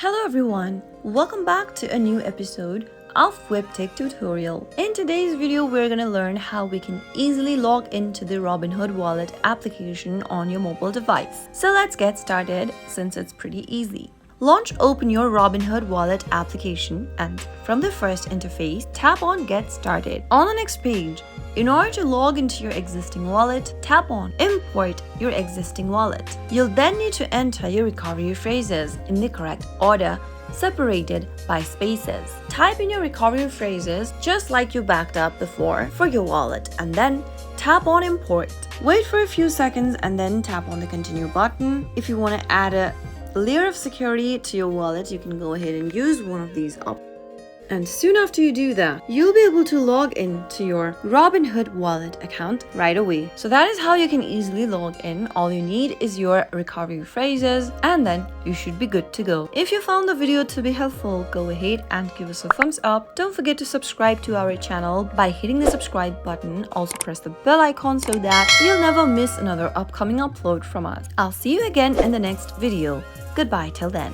Hello everyone, welcome back to a new episode of Webtech Tutorial. In today's video, we're gonna learn how we can easily log into the Robinhood Wallet application on your mobile device. So let's get started since it's pretty easy. Open your Robinhood Wallet application and from the first interface, tap on Get Started. On the next page, in order to log into your existing wallet, tap on Import your existing wallet. You'll then need to enter your recovery phrases in the correct order, separated by spaces. Type in your recovery phrases just like you backed up before for your wallet and then tap on Import. Wait for a few seconds and then tap on the Continue button. If you want to add a layer of security to your wallet, you can go ahead and use one of these options. And soon after you do that, you'll be able to log in to your Robinhood Wallet account right away. So that is how you can easily log in. All you need is your recovery phrases and then you should be good to go. If you found the video to be helpful, go ahead and give us a thumbs up. Don't forget to subscribe to our channel by hitting the subscribe button. Also press the bell icon so that you'll never miss another upcoming upload from us. I'll see you again in the next video. Goodbye till then.